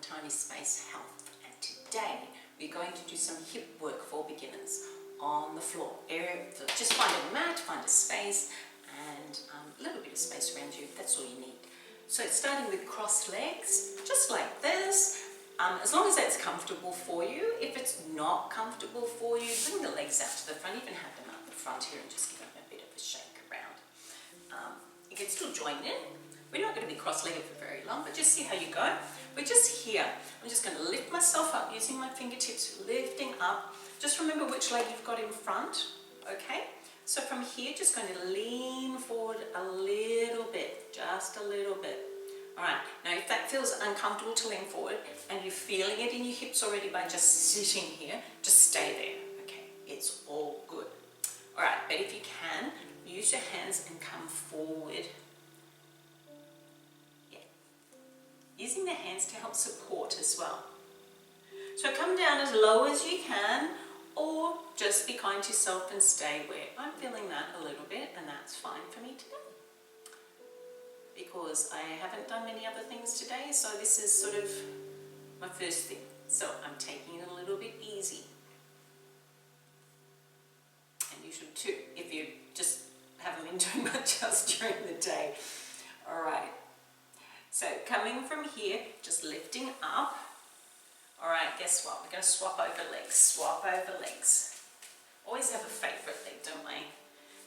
Tiny Space Health, and today we're going to do some hip work for beginners on the floor. Just find a mat, find a space, and a little bit of space around you. That's all you need. So starting with crossed legs, just like this. As long as that's comfortable for you. If it's not comfortable for you, bring the legs out to the front. You can have them out the front here and just give them a bit of a shake around. You can still join in. We're not going to be cross-legged for very long, but just see how you go. We're just here. I'm just going to lift myself up using my fingertips, lifting up. Just remember which leg you've got in front, okay? So from here, just going to lean forward a little bit, just a little bit. All right, now if that feels uncomfortable to lean forward and you're feeling it in your hips already by just sitting here, just stay there, okay? It's all good. All right, but if you can, use your hands and come forward. Yeah. Using the hands to help support as well. So come down as low as you can, or just be kind to yourself and stay where I'm feeling that a little bit, and that's fine for me today. Because I haven't done many other things today, so this is sort of my first thing. So I'm taking it a little bit easy. And you should too, if you just haven't been doing much else during the day. All right. So coming from here, just lifting up. All right, guess what? We're going to swap over legs. Swap over legs. Always have a favorite leg, don't we?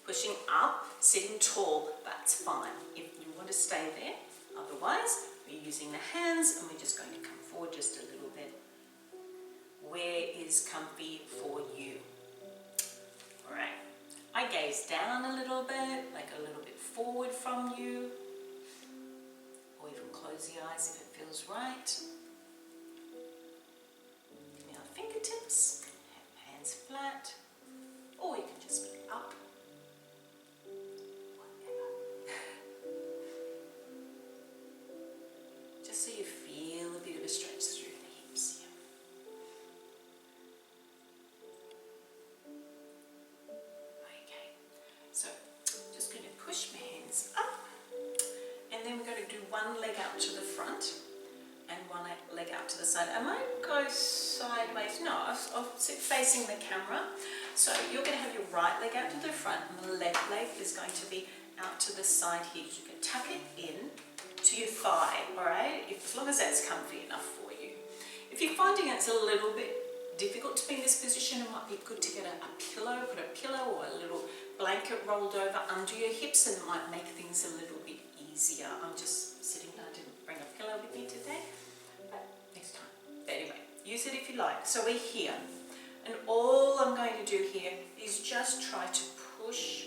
Pushing up, sitting tall, that's fine. If you want to stay there, otherwise, we're using the hands and we're just going to come forward just a little bit. Where is comfy for you? All right. I gaze down a little bit, like a little bit forward from you. Or even close the eyes if it feels right. Give me our fingertips, hands flat. Or you can just be up. So you feel a bit of a stretch through the hips here. Okay, so just going to push my hands up, and then we're going to do one leg out to the front and one leg out to the side. I might go sideways. No, I'll sit facing the camera. So you're going to have your right leg out to the front, and the left leg is going to be out to the side here. You can tuck it in to your thigh, all right? As long as that's comfy enough for you. If you're finding it's a little bit difficult to be in this position, it might be good to get a pillow, put a pillow or a little blanket rolled over under your hips, and it might make things a little bit easier. I'm just sitting here, I didn't bring a pillow with me today, but next time. But anyway, use it if you like. So we're here, and all I'm going to do here is just try to push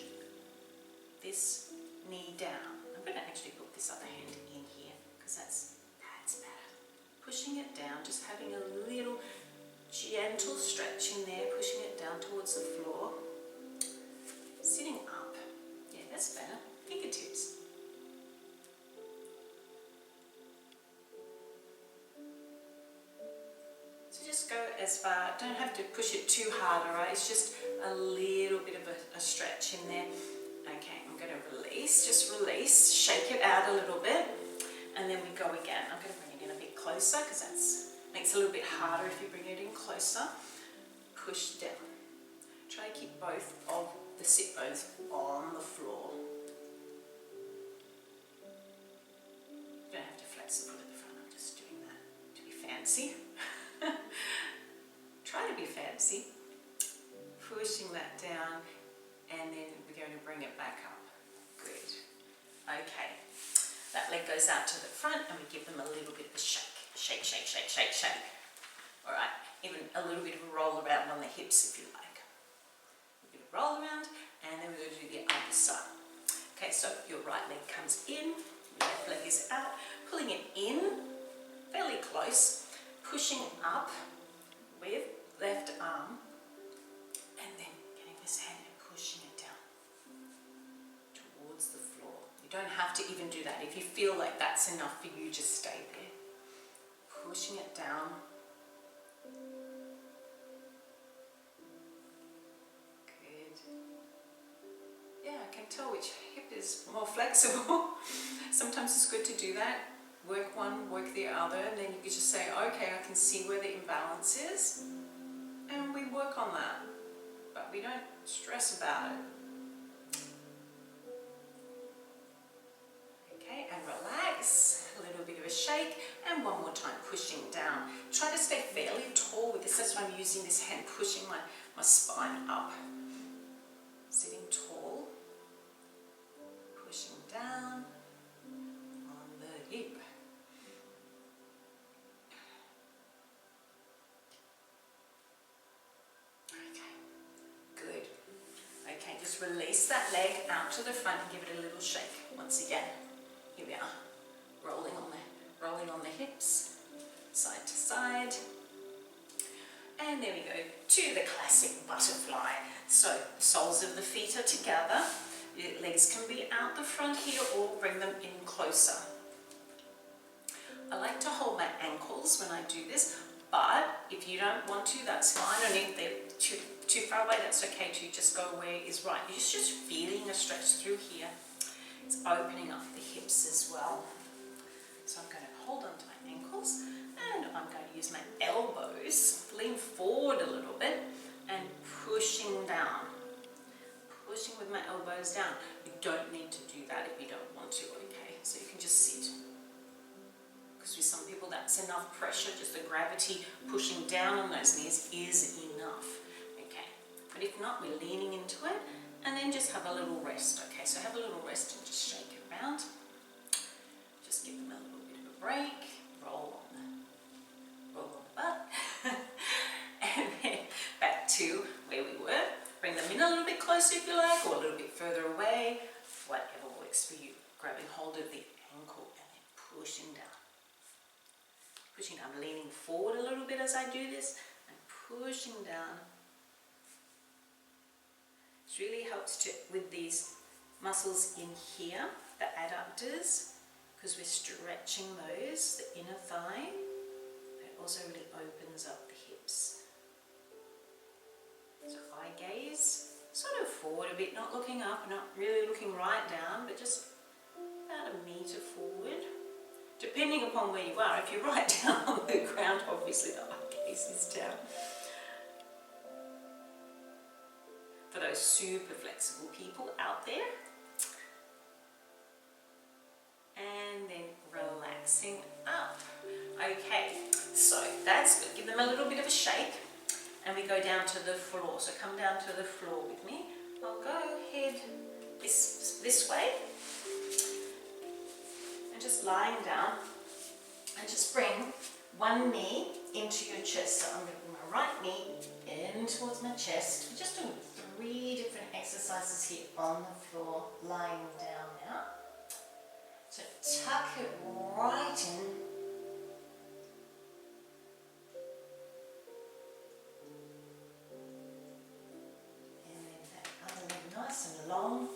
this knee down. I'm going to actually put this other hand in here because that's better. Pushing it down, just having a little gentle stretch in there, pushing it down towards the floor. Sitting up. Yeah, that's better. Fingertips. So just go as far, don't have to push it too hard, alright? It's just a little bit of a stretch in there. Okay, I'm going to release, just release, shake it out a little bit, and then we go again. I'm going to bring it in a bit closer because that makes it a little bit harder if you bring it in closer. Push down. Try to keep both of the sit bones on the floor. You don't have to flex the foot at the front, I'm just doing that to be fancy. Try to be fancy. Pushing that down. And then we're going to bring it back up. Good. Okay. That leg goes out to the front and we give them a little bit of a shake. Shake, shake, shake, shake, shake. All right. Even a little bit of a roll around on the hips if you like. A bit of roll around, and then we're going to do the other side. Okay, so your right leg comes in, your left leg is out, pulling it in fairly close, pushing up with left arm, and then getting this hand pushing it down towards the floor. You don't have to even do that. If you feel like that's enough for you, just stay there. Pushing it down. Good. Yeah, I can tell which hip is more flexible. Sometimes it's good to do that work one, work the other, and then you can just say, okay, I can see where the imbalance is, and we work on that, but we don't stress about it. Okay, and relax, a little bit of a shake, and one more time, pushing down. Try to stay fairly tall with this. That's why I'm using this hand, pushing my spine up. Sitting tall, pushing down on the hip. Okay, good. Okay, just release that leg out to the front and give it a little shake. Once again, here we are, rolling on the hips, side to side. And there we go, to the classic butterfly. So, soles of the feet are together. Your legs can be out the front here or bring them in closer. I like to hold my ankles when I do this, but if you don't want to, that's fine. And if they're too far away, that's okay too. Just go where is right. You're just feeling a stretch through here. It's opening up the hips as well. So I'm going to hold on to my ankles, and I'm going to use my elbows, lean forward a little bit, and pushing down. Pushing with my elbows down. You don't need to do that if you don't want to, okay? So you can just sit. Because with some people that's enough pressure, just the gravity pushing down on those knees is enough, okay? But if not, we're leaning into it, and then just have a little rest, okay? So have a little rest and just shake it around. Just give them a little bit of a break. Roll on the butt. And then back to where we were. Bring them in a little bit closer if you like, or a little bit further away. Whatever works for you. Grabbing hold of the ankle and then pushing down. Pushing down, leaning forward a little bit as I do this, and pushing down. It really helps with these muscles in here, the adductors, because we're stretching those, the inner thigh. It also really opens up the hips. So eye gaze, sort of forward a bit, not looking up, not really looking right down, but just about a meter forward. Depending upon where you are, if you're right down on the ground, obviously the eye gaze is down. For those super flexible people out there. And then relaxing up. Okay, so that's good. Give them a little bit of a shake. And we go down to the floor. So come down to the floor with me. I'll go ahead this way. And just lying down. And just bring one knee into your chest. So I'm going to bring my right knee in towards my chest. We're just doing 3 different exercises here on the floor, lying down now. So tuck it right in. And then that other leg nice and long.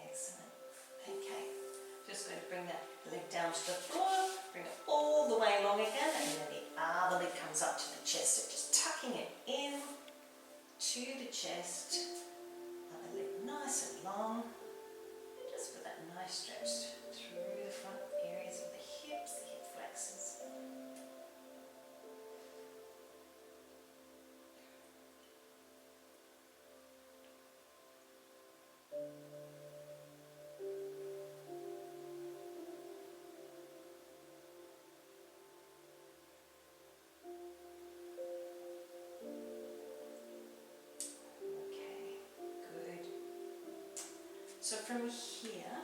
Excellent. Okay, just going to bring that leg down to the floor, bring it all the way along again, and then the other leg comes up to the chest. So just tucking it in to the chest, other leg nice and long, and just with that nice stretch through the front areas of the hips, the hip flexors. So from here,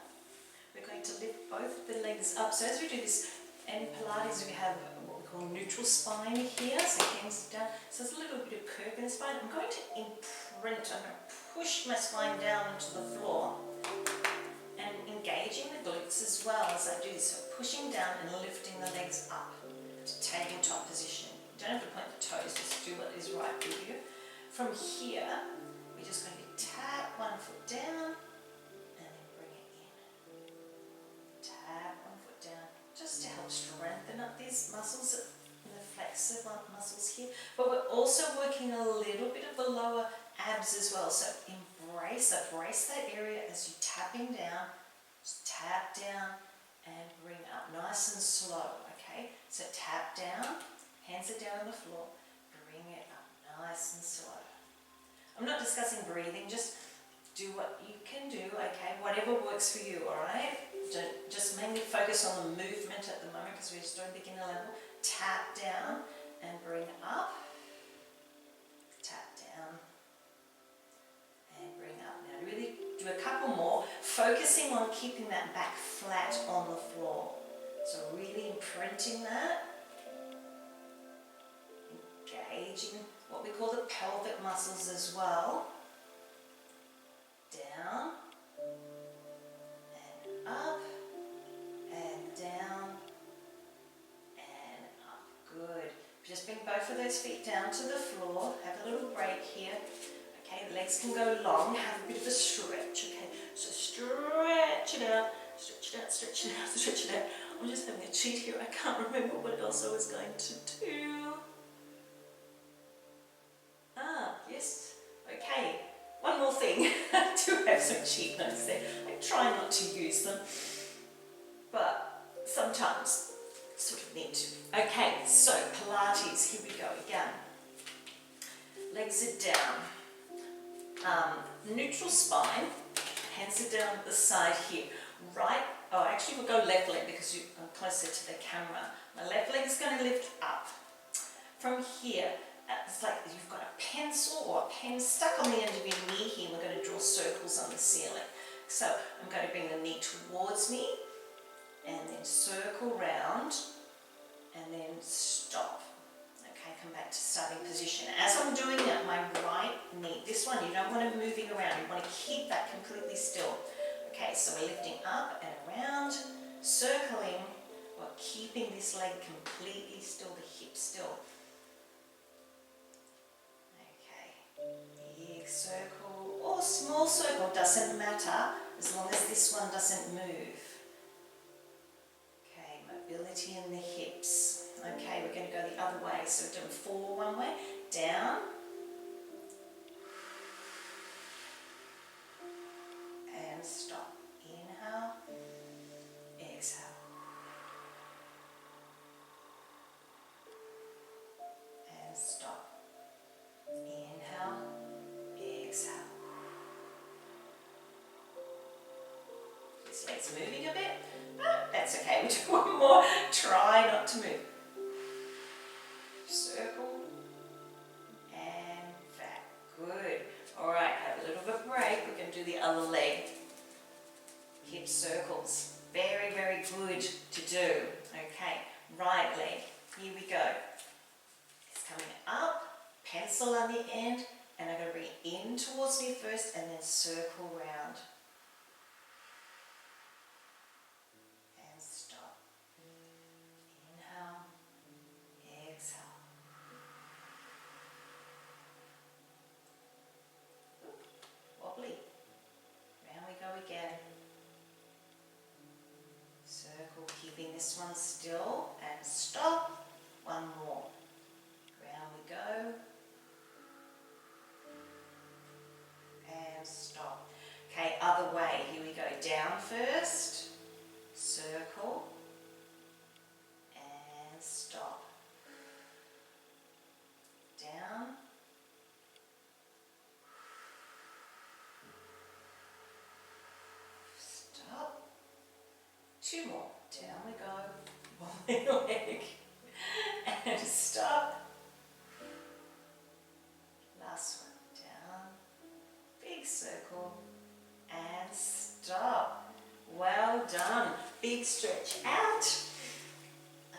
we're going to lift both the legs up. So as we do this, in Pilates we have what we call neutral spine here, so hands down. So there's a little bit of curve in the spine. I'm going to imprint, I'm going to push my spine down into the floor and engaging the glutes as well as I do this. So pushing down and lifting the legs up to tabletop position. You don't have to point the toes, just do what is right for you. From here, we're just going to tap one foot down, tap one foot down, these muscles, the flexor muscles here, but we're also working a little bit of the lower abs as well. So brace that area as you're tapping down. Just tap down and bring up nice and slow, okay? So tap down, hands are down on the floor, bring it up nice and slow. I'm not discussing breathing, just do what you can do, okay? Whatever works for you, all right? Don't just mainly focus on the movement at the moment because we're just doing beginner level. Tap down and bring up. Tap down and bring up. Now really do a couple more, focusing on keeping that back flat on the floor. So really imprinting that. Engaging what we call the pelvic muscles as well. Down and up and down and up. Good. Just bring both of those feet down to the floor. Have a little break here. Okay, the legs can go long. Have a bit of a stretch. Okay, so stretch it out, stretch it out, stretch it out, stretch it out. I'm just having a cheat here. I can't remember what else I was going to do. Yes. Okay. One more thing. I do have some cheat notes there. I try not to use them, but sometimes sort of need to. Okay, so Pilates, here we go again. Legs are down. Neutral spine, hands are down at the side here. Right, actually we'll go left leg because I'm closer to the camera. My left leg is going to lift up. From here, it's like you've got a pencil or a pen stuck on the end of your knee here, and we're going to draw circles on the ceiling. So I'm going to bring the knee towards me, and then circle round, and then stop. Okay, come back to starting position. As I'm doing it, my right knee, this one, you don't want to moving around, you want to keep that completely still. Okay, so we're lifting up and around, circling, while keeping this leg completely still, the hip still. Big circle or small circle, doesn't matter as long as this one doesn't move. Okay, mobility in the hips. Okay, we're going to go the other way. So we're doing forward one way, down, and stop. Inhale, exhale. And stop. Inhale, exhale. This leg's moving a bit, but that's okay. We'll do one more. Try not to move. Circle and back. Good. All right, have a little bit of a break. We're going to do the other leg. Hip circles. Very, very good to do. Okay, right leg. Here we go. It's coming up. Pencil on the end, and I'm going to bring it in towards me first and then circle round. And stop. Inhale, exhale. Wobbly. Round we go again. Circle, keeping this one still, and stop. One more. Round we go. And stop. Okay, other way. Here we go. Down first, circle, and stop. Down. Stop. Two more. Down we go. Wobbly leg. And stop. Last one. Down. Big circle. And stop. Well done. Big stretch out.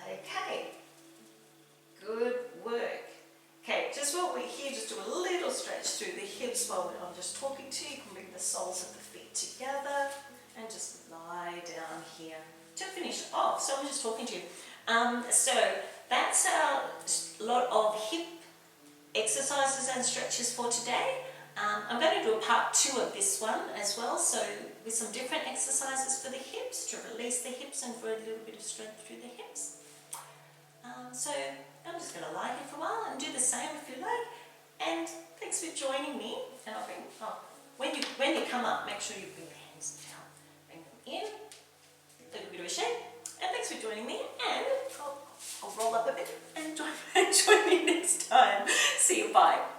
Okay. Good work. Okay, just while we're here, just do a little stretch through the hips while I'm just talking to you. You can bring the soles of the feet together and just lie down here to finish off. So I'm just talking to you. So that's our lot of hip exercises and stretches for today. I'm going to do a part 2 of this one as well, so with some different exercises for the hips to release the hips and for a little bit of strength through the hips. So I'm just going to lie here for a while and do the same if you like. And thanks for joining me. And I'll bring, when you come up, make sure you bring the hands down. Bring them in, a little bit of a shake. And thanks for joining me. And I'll roll up a bit and join me next time. See you, bye.